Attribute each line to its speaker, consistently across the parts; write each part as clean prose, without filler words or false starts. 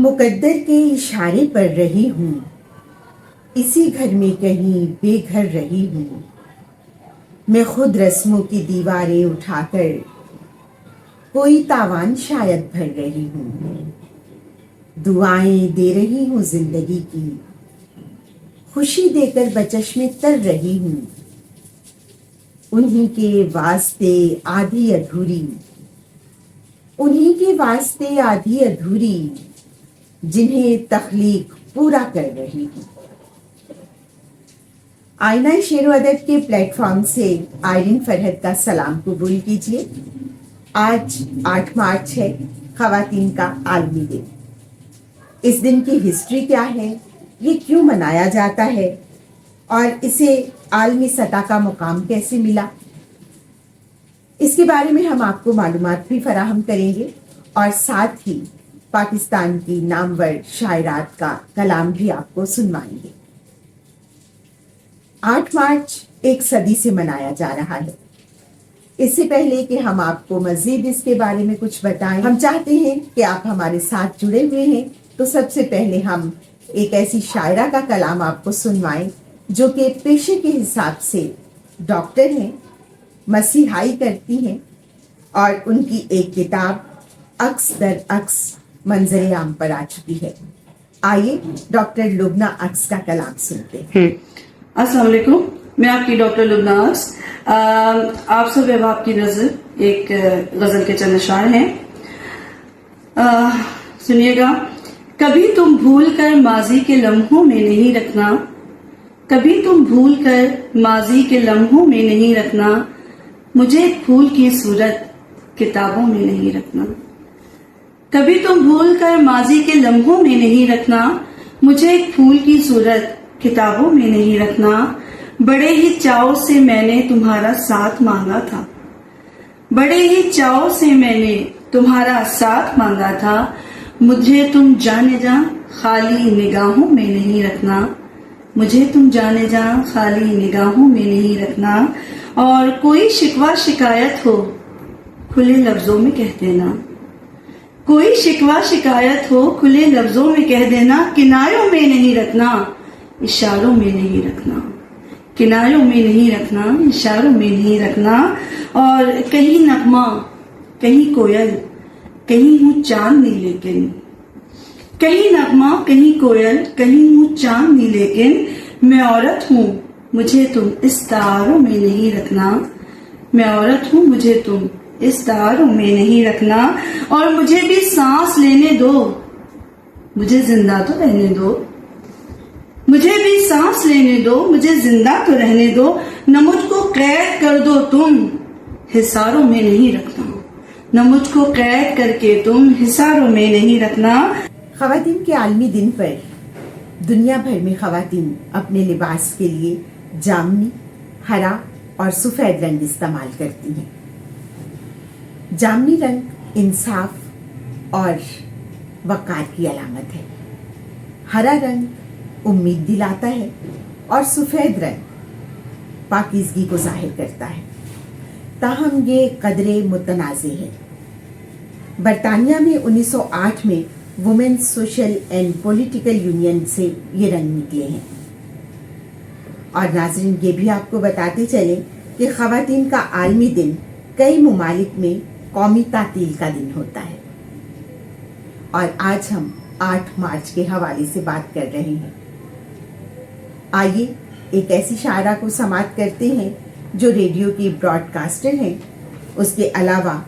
Speaker 1: مقدر کے اشارے پر رہی ہوں، اسی گھر میں کہیں بے گھر رہی ہوں، میں خود رسموں کی دیواریں اٹھا کر کوئی تاوان شاید بھر رہی ہوں، دعائیں دے رہی ہوں زندگی کی، خوشی دے کر بچشمیں تر رہی ہوں، انہی کے واسطے آدھی ادھوری، انہی کے واسطے آدھی ادھوری، جنہیں تخلیق پورا کر رہی ہوں۔ آئینہ شعر و ادب کے پلیٹ فارم سے آئرین فرحت کا سلام قبول کیجیے۔ آج 8 مارچ ہے، خواتین کا عالمی دن۔ اس دن کی ہسٹری کیا ہے، یہ کیوں منایا جاتا ہے اور اسے عالمی سطح کا مقام کیسے ملا، اس کے بارے میں ہم آپ کو معلومات بھی فراہم کریں گے اور ساتھ ہی پاکستان کی نامور شاعرات کا کلام بھی آپ کو سنوائیں گے۔ 8 مارچ ایک صدی سے منایا جا رہا ہے۔ اس سے پہلے کہ ہم آپ کو مزید اس کے بارے میں کچھ بتائیں، ہم چاہتے ہیں کہ آپ ہمارے ساتھ جڑے ہوئے ہیں، تو سب سے پہلے ہم ایک ایسی شاعرہ کا کلام آپ کو سنوائیں جو کہ پیشے کے حساب سے ڈاکٹر ہیں، مسیحائی کرتی ہیں اور ان کی ایک کتاب عکس در عکس منظر عام پر آ چکی ہے۔ آئیے ڈاکٹر لبنہ عکس کا کلام سنتے ہیں۔
Speaker 2: السلام علیکم، میں آپ کی ڈاکٹر لبنہ عکس۔ آپ سب احباب کی نظر ایک غزل کے چند اشعار ہیں، سنیے گا۔ کبھی تم بھول کر ماضی کے لمحوں میں نہیں رکھنا، کبھی تم بھول کر ماضی کے لمحوں میں نہیں رکھنا، مجھے ایک پھول کی صورت کتابوں میں نہیں رکھنا۔ کبھی تم بھول کر ماضی کے لمحوں میں نہیں رکھنا، مجھے ایک پھول کی صورت کتابوں میں نہیں رکھنا، بڑے ہی چاؤ سے میں نے تمہارا ساتھ مانگا تھا، بڑے ہی چاؤ سے میں نے تمہارا ساتھ مانگا تھا، مجھے تم جانے جاں خالی نگاہوں میں نہیں رکھنا، مجھے تم جانے جاں خالی نگاہوں میں نہیں رکھنا، اور کوئی شکوہ شکایت ہو کھلے لفظوں میں کہہ دینا، کوئی شکوہ شکایت ہو کھلے لفظوں میں کہہ دینا، کنایوں میں نہیں رکھنا، اشاروں میں نہیں رکھنا، کنایوں میں نہیں رکھنا، اشاروں میں نہیں رکھنا، اور کہیں نغمہ کہیں کوئل کہیں ہوں چاندنی، لیکن کہیں نغمہ کہیں کوئل کہیں ہوں چاندنی، لیکن میں عورت ہوں مجھے تم اس تعاروں میں نہیں رکھنا، میں عورت ہوں مجھے تم اس تعاروں میں نہیں رکھنا، اور مجھے بھی سانس لینے دو، مجھے زندہ تو رہنے دو، مجھے بھی سانس لینے دو، مجھے زندہ تو رہنے دو، نہ مجھ کو قید کر دو تم حصاروں میں نہیں رکھنا، نہ مجھ کو قید کر کے تم حصاروں میں نہیں رکھنا۔
Speaker 1: خواتین کے عالمی دن پر دنیا بھر میں خواتین اپنے لباس کے لیے جامنی، ہرا اور سفید رنگ استعمال کرتی ہیں۔ جامنی رنگ انصاف اور وقار کی علامت ہے، ہرا رنگ امید دلاتا ہے اور سفید رنگ پاکیزگی کو ظاہر کرتا ہے۔ تاہم یہ قدرے متنازع ہے۔ برطانیہ میں 1908 میں Women's Social and Political Union سے یہ رنگ نکلے ہیں۔ اور ناظرین یہ بھی آپ کو بتاتے چلیں کہ خواتین کا عالمی دن کئی ممالک میں قومی تعطیل کا دن ہوتا ہے، اور آج ہم 8 مارچ کے حوالے سے بات کر رہے ہیں۔ آئیے ایک ایسی شاعرہ کو سماعت کرتے ہیں جو ریڈیو کی براڈ کاسٹر ہیں، اس کے علاوہ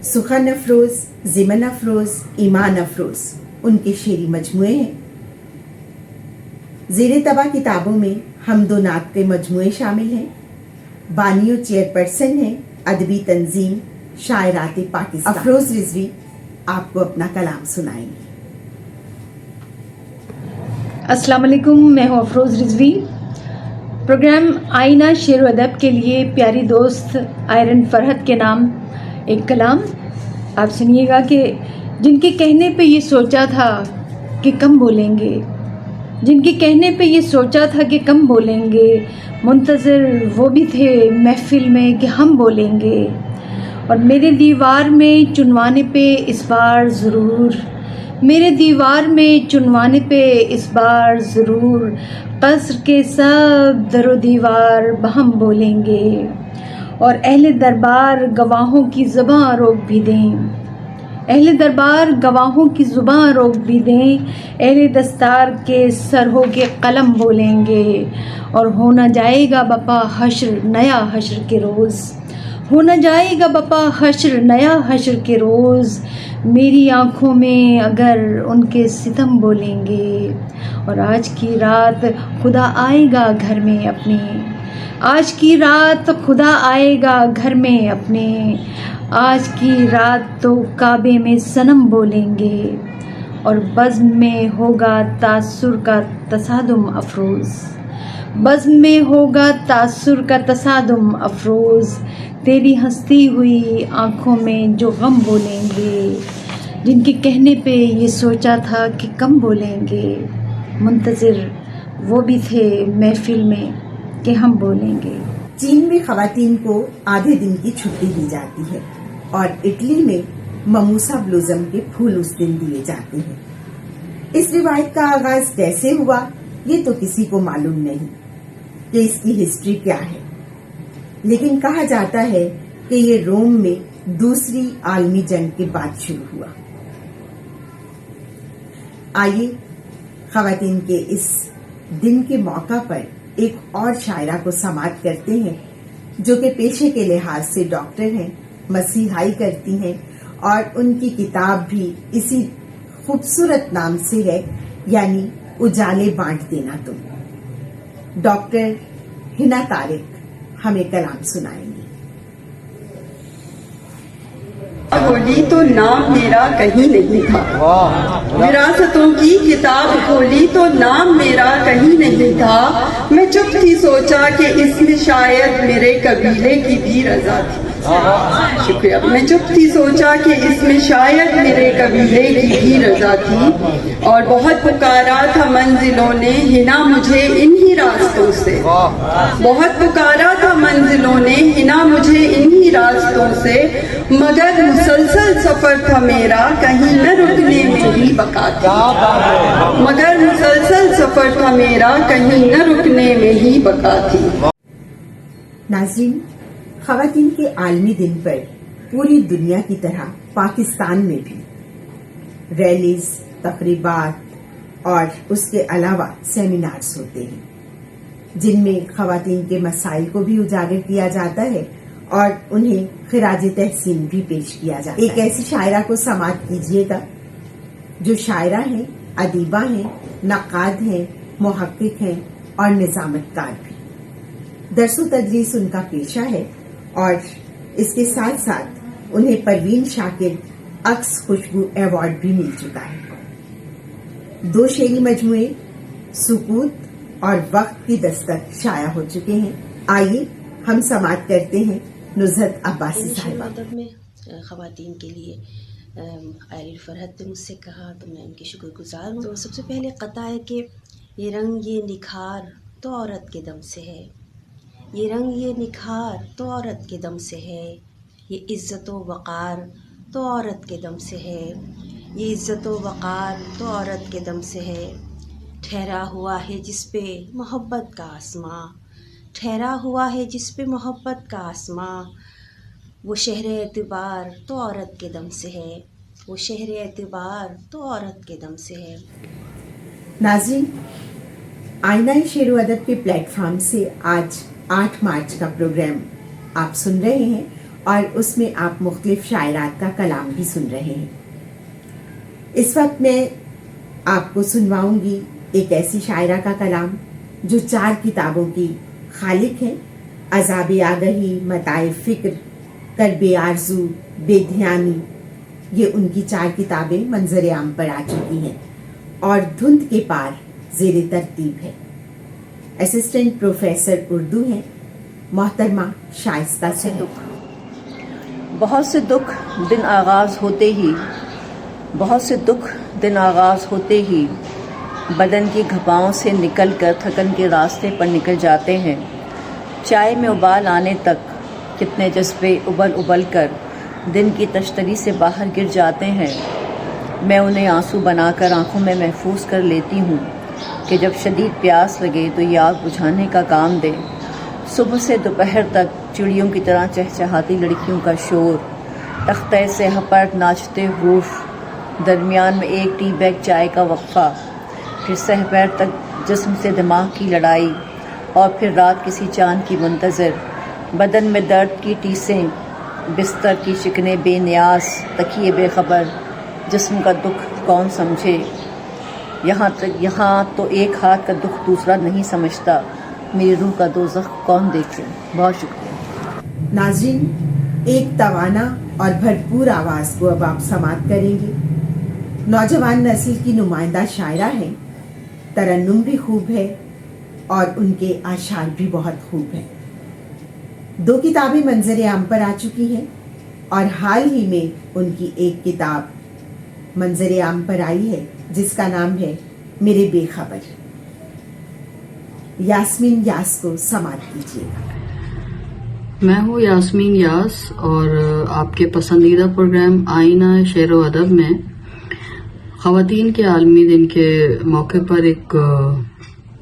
Speaker 1: سخن افروز، ضمن افروز، ایمان افروز ان کے شعری مجموعے ہیں۔ زیر طبع کتابوں میں حمد و نعت کے مجموعے شامل ہیں۔ بانی و چیئرپرسن ہیں ادبی تنظیم شاعرات پاکستان۔ افروز رضوی آپ کو اپنا کلام سنائیں گے۔
Speaker 3: السلام علیکم، میں ہوں افروز رضوی۔ پروگرام آئینہ شعر و ادب کے لیے پیاری دوست آئرین فرحت کے نام ایک کلام آپ سنیے گا کہ جن کے کہنے پہ یہ سوچا تھا کہ کم بولیں گے، جن کے کہنے پہ یہ سوچا تھا کہ کم بولیں گے، منتظر وہ بھی تھے محفل میں کہ ہم بولیں گے، اور میرے دیوار میں چنوانے پہ اس بار ضرور میرے دیوار میں چنوانے پہ اس بار ضرور قصر کے سب در و دیوار بہم بولیں گے، اور اہل دربار گواہوں کی زباں روک بھی دیں، اہل دربار گواہوں کی زباں روک بھی دیں، اہل دستار کے سر ہو کے قلم بولیں گے، اور ہونا جائے گا بپا حشر نیا حشر کے روز، ہونا جائے گا بپا حشر نیا حشر کے روز، میری آنکھوں میں اگر ان کے ستم بولیں گے، اور آج کی رات خدا آئے گا گھر میں اپنے، آج کی رات خدا آئے گا گھر میں اپنے، آج کی رات تو کعبے میں صنم بولیں گے، اور بزم میں ہوگا تاثر کا تصادم افروز، بزم میں ہوگا تاثر کا تصادم افروز، تیری ہنستی ہوئی آنکھوں میں جو غم بولیں گے، جن کے کہنے پہ یہ سوچا تھا کہ کم بولیں گے، منتظر وہ بھی تھے محفل میں کہ ہم بولیں گے۔
Speaker 1: چین میں خواتین کو آدھے دن کی چھٹی دی جاتی ہے اور اٹلی میں مموسا بلوزم کے پھول اس دن دیے جاتے ہیں۔ اس روایت کا آغاز کیسے ہوا یہ تو کسی کو معلوم نہیں کہ اس کی ہسٹری کیا ہے، لیکن کہا جاتا ہے کہ یہ روم میں دوسری عالمی جنگ کے بعد شروع ہوا۔ آئیے خواتین کے اس دن کے موقع پر ایک اور شاعرہ کو سماعت کرتے ہیں جو کہ پیشے کے لحاظ سے ڈاکٹر ہیں، مسیحائی کرتی ہیں، اور ان کی کتاب بھی اسی خوبصورت نام سے ہے، یعنی اجالے بانٹ دینا تم۔ ڈاکٹر ہنا طارق ہمیں کلام سنائیں گی۔
Speaker 4: کھولی تو نام میرا کہیں نہیں تھا، وراثتوں کی کتاب کھولی تو نام میرا کہیں نہیں تھا، میں چپ تھی سوچا کہ اس میں شاید میرے قبیلے کی بھی رضا تھی، شکریہ، میں چپ تھی سوچا کہ اس میں شاید میرے قبیلے کی بھی رضا تھی، اور بہت پکارا تھا منزلوں نے ہنا مجھے انہی راستوں سے، بہت پکارا تھا منزلوں نے ہنا مجھے انہی راستوں سے، مگر مسلسل سفر تھا میرا کہیں نہ رکنے میں ہی بقا تھی، مگر مسلسل سفر تھا میرا کہیں نہ رکنے میں ہی بقا تھی۔
Speaker 1: ناظرین، خواتین کے عالمی دن پر پوری دنیا کی طرح پاکستان میں بھی ریلیز، تقریبات اور اس کے علاوہ سیمینارز ہوتے ہیں جن میں خواتین کے مسائل کو بھی اجاگر کیا جاتا ہے اور انہیں خراج تحسین بھی پیش کیا جاتا ہے۔ ایک ایسی شاعرہ کو سماعت کیجیے گا جو شاعرہ ہیں، ادیبہ ہیں، نقاد ہیں، محقق ہیں اور نظامت کار بھی۔ درس و تدریس ان کا پیشہ ہے اور اس کے ساتھ ساتھ انہیں پروین شاکر عکس خوشبو ایوارڈ بھی مل چکا ہے۔ 2 شعری مجموعے سکوت اور وقت کی دستک شائع ہو چکے ہیں۔ آئیے ہم سماعت کرتے ہیں نزہت عباسی صاحبہ۔
Speaker 5: ادب میں خواتین کے لیے آئرن فرحت نے مجھ سے کہا تو میں ان کی شکر گزار ہوں۔ تو سب سے پہلے قطع ہے کہ یہ رنگ یہ نکھار تو عورت کے دم سے ہے، یہ رنگ یہ نکھار تو عورت کے دم سے ہے، یہ عزت و وقار تو عورت کے دم سے ہے، یہ عزت و وقار تو عورت کے دم سے ہے، ٹھہرا ہوا ہے جس پہ محبت کا آسماں، ٹھہرا ہوا ہے جس پہ محبت کا آسماں، وہ شہر اعتبار تو عورت کے دم سے ہے، وہ شہر اعتبار تو عورت کے دم سے ہے۔
Speaker 1: ناظرین، آئینہ شعر و ادب کے پلیٹ فارم سے آج 8 مارچ کا پروگرام آپ سن رہے ہیں اور اس میں آپ مختلف شاعرات کا کلام بھی سن رہے ہیں۔ اس وقت میں آپ کو سنواؤں گی ایک ایسی شاعرہ کا کلام جو 4 کتابوں کی خالق ہیں۔ عذاب آگہی، متاع فکر، کرب آرزو، بے دھیانی، یہ ان کی 4 کتابیں منظر عام پر آ چکی ہیں اور دھند کے پار زیر ترتیب ہے۔ اسسٹنٹ پروفیسر اردو ہیں محترمہ شائستہ صاحب۔
Speaker 6: بہت سے دکھ دن آغاز ہوتے ہی، بہت سے دکھ دن آغاز ہوتے ہی بدن کی گھپاؤں سے نکل کر تھکن کے راستے پر نکل جاتے ہیں۔ چائے میں ابال آنے تک کتنے جذبے ابل ابل کر دن کی تشتری سے باہر گر جاتے ہیں۔ میں انہیں آنسو بنا کر آنکھوں میں محفوظ کر لیتی ہوں کہ جب شدید پیاس لگے تو یہ آگ بجھانے کا کام دے۔ صبح سے دوپہر تک چڑیوں کی طرح چہچہاتی لڑکیوں کا شور، تختہ صحہ پر ناچتے حروف، درمیان میں ایک ٹی بیگ چائے کا وقفہ، پھر سہ پیر تک جسم سے دماغ کی لڑائی، اور پھر رات کسی چاند کی منتظر، بدن میں درد کی ٹیسیں، بستر کی شکنیں بے نیاز، تکیے بے خبر، جسم کا دکھ کون سمجھے، یہاں تو ایک ہاتھ کا دکھ دوسرا نہیں سمجھتا، میری روح کا دوزخ کون دیکھے۔ بہت شکریہ۔
Speaker 1: ناظرین، ایک توانا اور بھرپور آواز کو اب آپ سماعت کریں گے۔ نوجوان نسل کی نمائندہ شاعرہ ہیں، ترنم بھی خوب ہے اور ان کے اشعار بھی بہت خوب ہیں۔ 2 کتابیں منظر عام پر آ چکی ہیں اور حال ہی میں ان کی ایک کتاب منظر عام پر آئی ہے جس کا نام ہے میرے بے خبر۔ یاسمین یاس کو سماعت کیجیے گا۔
Speaker 7: میں ہوں یاسمین یاس اور آپ کے پسندیدہ پروگرام آئینہ شعر و ادب میں خواتین کے عالمی دن کے موقع پر ایک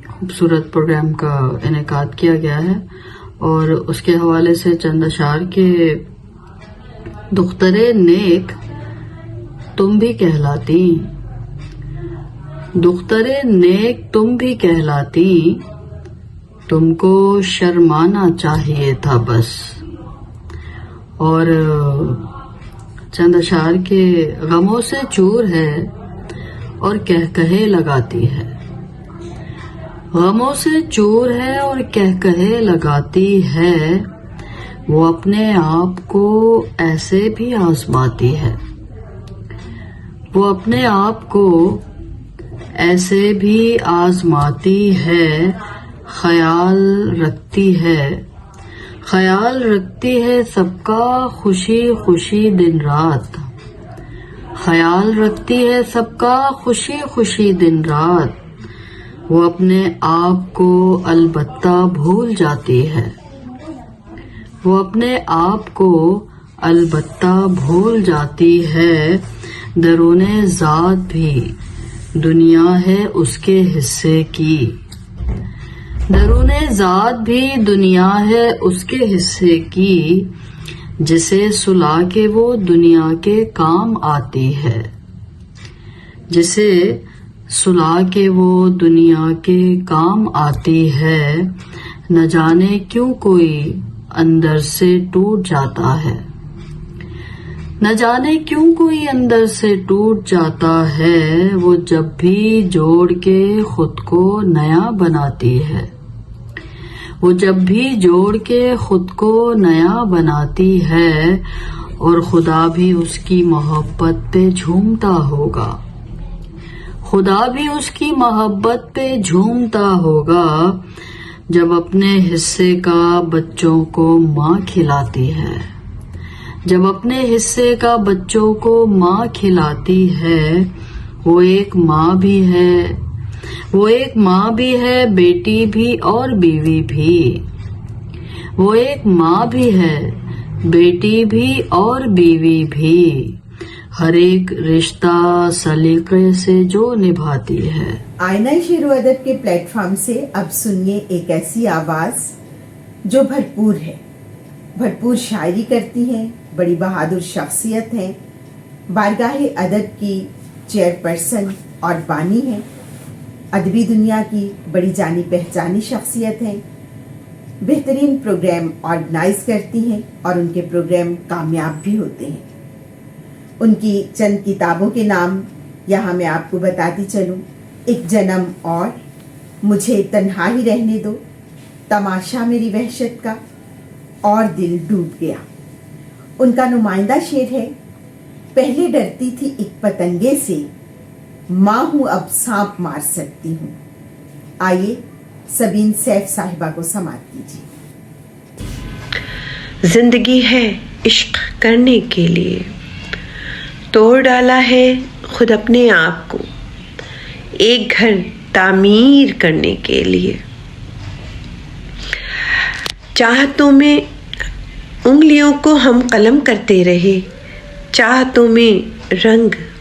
Speaker 7: خوبصورت پروگرام کا انعقاد کیا گیا ہے اور اس کے حوالے سے چند اشعار کے دخترے نیک تم بھی کہلاتی، دخترے نیک تم بھی کہلاتی، تم کو شرمانا چاہیے تھا بس۔ اور چند اشعار کے غموں سے چور ہے اور کہے لگاتی ہے، غموں سے چور ہے اور کہے لگاتی ہے، وہ اپنے آپ کو ایسے بھی آزماتی ہے، وہ اپنے آپ کو ایسے بھی آزماتی ہے، خیال رکھتی ہے، خیال رکھتی ہے سب کا خوشی خوشی دن رات، خیال رکھتی ہے سب کا خوشی خوشی دن رات، وہ اپنے آپ کو البتہ بھول جاتی ہے، وہ اپنے آپ کو البتہ بھول جاتی ہے، درون ذات بھی دنیا ہے اس کے حصے کی، درون ذات بھی دنیا ہے اس کے حصے کی، جسے سلا کے وہ دنیا کے کام آتی ہے، جسے سلا کے وہ دنیا کے کام آتی ہے، نہ جانے کیوں کوئی اندر سے ٹوٹ جاتا ہے، نہ جانے کیوں کوئی اندر سے ٹوٹ جاتا ہے، وہ جب بھی جوڑ کے خود کو نیا بناتی ہے، وہ جب بھی جوڑ کے خود کو نیا بناتی ہے، اور خدا بھی اس کی محبت پہ جھومتا ہوگا، خدا بھی اس کی محبت پہ جھومتا ہوگا، جب اپنے حصے کا بچوں کو ماں کھلاتی ہے، جب اپنے حصے کا بچوں کو ماں کھلاتی ہے، وہ ایک ماں بھی ہے، وہ ایک ماں بھی ہے، بیٹی بھی اور بیوی بھی، وہ ایک ماں بھی ہے، بیٹی بھی اور بیوی بھی، ہر ایک رشتہ سلیقے سے جو نبھاتی ہے۔
Speaker 1: آئینہ شعر و ادب کے پلیٹ فارم سے اب سنیے ایک ایسی آواز جو بھرپور ہے، بھرپور شاعری کرتی ہیں، بڑی بہادر شخصیت ہیں، بارگاہ ادب کی چیئرپرسن اور بانی ہیں، ادبی دنیا کی بڑی جانی پہچانی شخصیت ہیں، بہترین پروگرام آرگنائز کرتی ہیں اور ان کے پروگرام کامیاب بھی ہوتے ہیں۔ ان کی چند کتابوں کے نام یہاں میں آپ کو بتاتی چلوں: ایک جنم اور تنہا ہی رہنے دو، تماشا میری وحشت کا اور دل ڈوب گیا۔ ان کا نمائندہ شعر ہے: پہلے ڈرتی تھی ایک پتنگے سے، ماں ہوں اب سانپ مار سکتی ہوں۔ آئیے سبین سیف صاحبہ کو سماعت کیجیے۔
Speaker 8: زندگی ہے عشق کرنے کے لیے، توڑ ڈالا ہے خود اپنے آپ کو ایک گھر تعمیر کرنے کے لیے، چاہتوں میں انگلیوں کو ہم قلم کرتے رہے، چاہتوں میں رنگ